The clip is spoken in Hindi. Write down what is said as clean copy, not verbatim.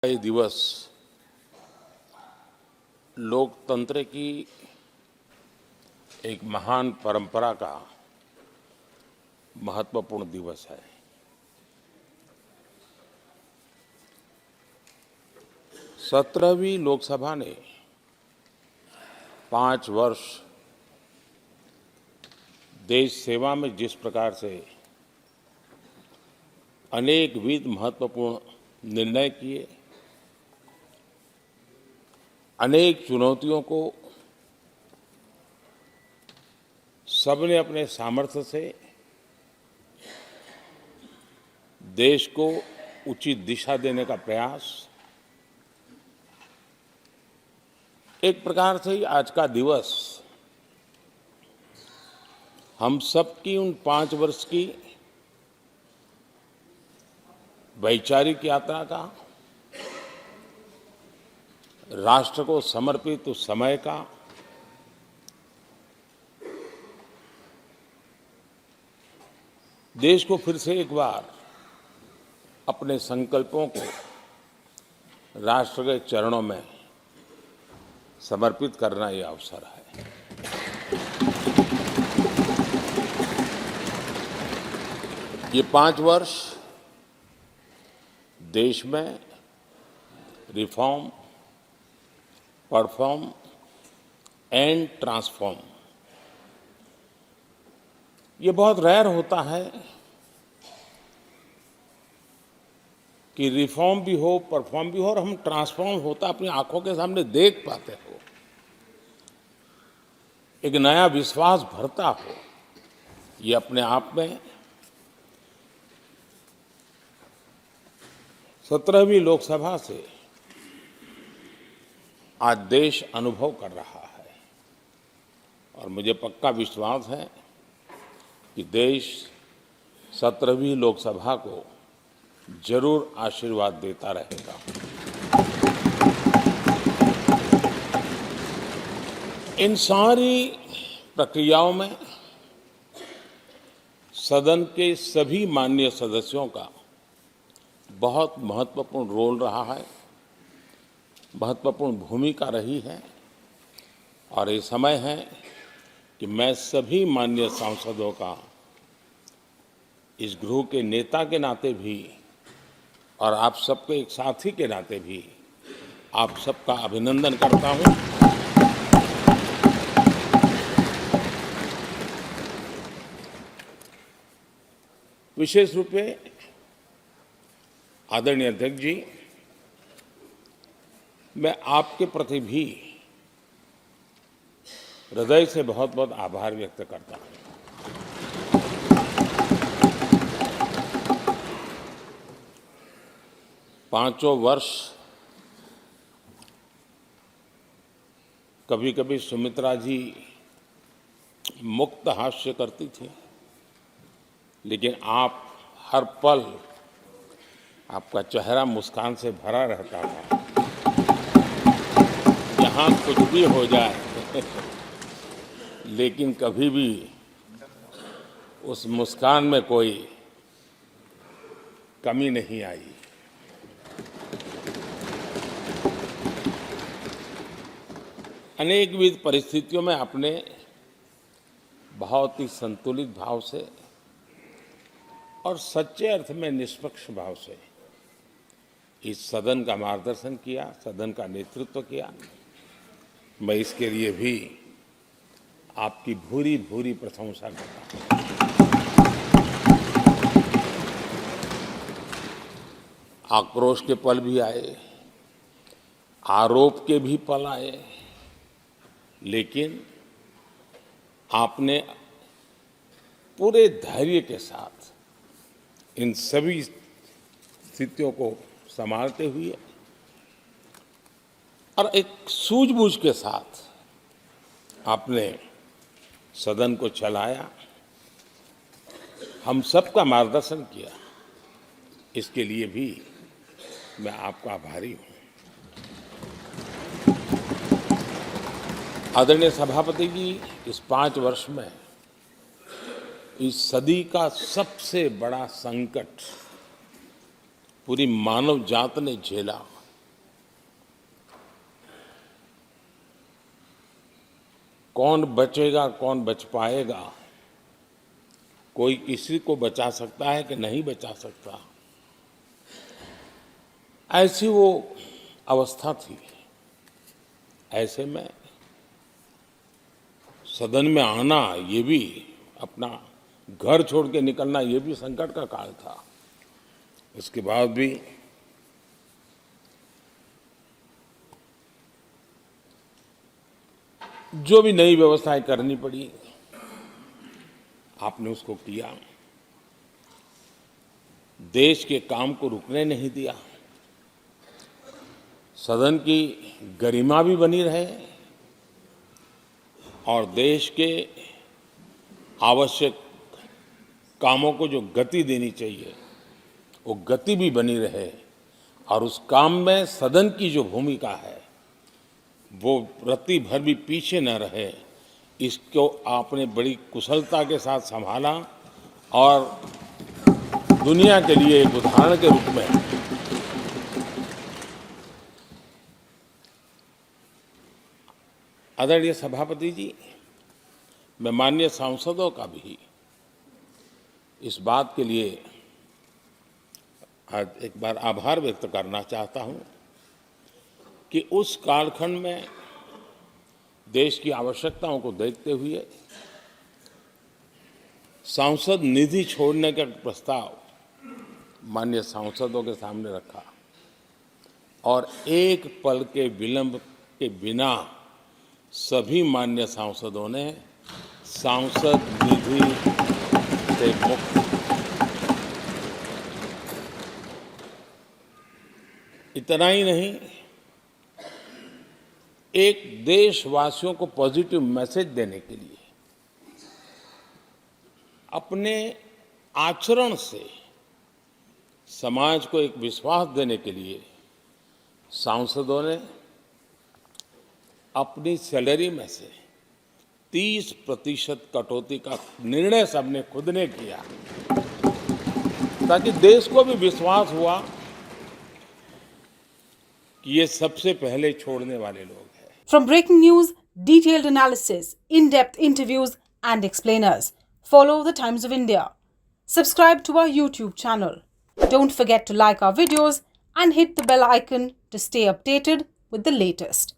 ये दिवस लोकतंत्र की एक महान परंपरा का महत्वपूर्ण दिवस है। सत्रहवीं लोकसभा ने 5 वर्ष देश सेवा में जिस प्रकार से अनेकविध महत्वपूर्ण निर्णय किए, अनेक चुनौतियों को सबने अपने सामर्थ्य से देश को उचित दिशा देने का प्रयास, एक प्रकार से ही आज का दिवस हम सबकी उन 5 वर्ष की वैचारिक यात्रा का, राष्ट्र को समर्पित उस समय का, देश को फिर से एक बार अपने संकल्पों को राष्ट्र के चरणों में समर्पित करना यह अवसर है। ये 5 वर्ष देश में रिफॉर्म, परफॉर्म एंड ट्रांसफॉर्म, ये बहुत रेयर होता है कि रिफॉर्म भी हो, परफॉर्म भी हो और हम ट्रांसफॉर्म होता अपनी आंखों के सामने देख पाते हो, एक नया विश्वास भरता हो। ये अपने आप में 17वीं लोकसभा से आज देश अनुभव कर रहा है और मुझे पक्का विश्वास है कि देश 17वीं लोकसभा को जरूर आशीर्वाद देता रहेगा। इन सारी प्रक्रियाओं में सदन के सभी माननीय सदस्यों का बहुत महत्वपूर्ण रोल रहा है, महत्वपूर्ण भूमिका रही है और ये समय है कि मैं सभी माननीय सांसदों का इस गृह के नेता के नाते भी और आप सबके एक साथी के नाते भी आप सबका अभिनंदन करता हूं। विशेष रूप से आदरणीय अध्यक्ष जी, मैं आपके प्रति भी हृदय से बहुत बहुत आभार व्यक्त करता हूं। पांचों वर्ष कभी कभी सुमित्रा जी मुक्त हास्य करती थी, लेकिन आप हर पल आपका चेहरा मुस्कान से भरा रहता था। यहाँ कुछ भी हो जाए लेकिन कभी भी उस मुस्कान में कोई कमी नहीं आई। अनेकविध परिस्थितियों में आपने बहुत ही संतुलित भाव से और सच्चे अर्थ में निष्पक्ष भाव से इस सदन का मार्गदर्शन किया, सदन का नेतृत्व किया। मैं इसके लिए भी आपकी भूरी भूरी प्रशंसा करता हूं। आक्रोश के पल भी आए, आरोप के भी पल आए, लेकिन आपने पूरे धैर्य के साथ इन सभी स्थितियों को संभालते हुए और एक सूझबूझ के साथ आपने सदन को चलाया, हम सबका मार्गदर्शन किया। इसके लिए भी मैं आपका आभारी हूं। आदरणीय सभापति जी, इस 5 वर्ष में इस सदी का सबसे बड़ा संकट पूरी मानव जात ने झेला कौन बचेगा, कौन बच पाएगा, कोई किसी को बचा सकता है कि नहीं बचा सकता, ऐसी वो अवस्था थी। ऐसे में सदन में आना, ये भी अपना घर छोड़ के निकलना, ये भी संकट का काल था। उसके बाद भी जो भी नई व्यवस्थाएं करनी पड़ी, आपने उसको किया। देश के काम को रुकने नहीं दिया। सदन की गरिमा भी बनी रहे और देश के आवश्यक कामों को जो गति देनी चाहिए, वो गति भी बनी रहे। और उस काम में सदन की जो भूमिका है, वो रत्ती भर भी पीछे न रहे। इसको आपने बड़ी कुशलता के साथ संभाला और दुनिया के लिए एक उदाहरण के रूप में आदरणीय सभापति जी, मैं माननीय सांसदों का भी इस बात के लिए आज एक बार आभार व्यक्त करना चाहता हूं कि उस कालखंड में देश की आवश्यकताओं को देखते हुए सांसद निधि छोड़ने का प्रस्ताव माननीय सांसदों के सामने रखा और एक पल के विलंब के बिना सभी माननीय सांसदों ने सांसद निधि से मुक्त, इतना ही नहीं, एक देशवासियों को पॉजिटिव मैसेज देने के लिए अपने आचरण से समाज को एक विश्वास देने के लिए सांसदों ने अपनी सैलरी में से 30% कटौती का निर्णय सबने खुद ने किया, ताकि देश को भी विश्वास हुआ कि ये सबसे पहले छोड़ने वाले लोग हैं। From breaking news, detailed analysis, in-depth interviews and explainers, follow the Times of India. Subscribe to our YouTube channel. Don't forget to like our videos and hit the bell icon to stay updated with the latest.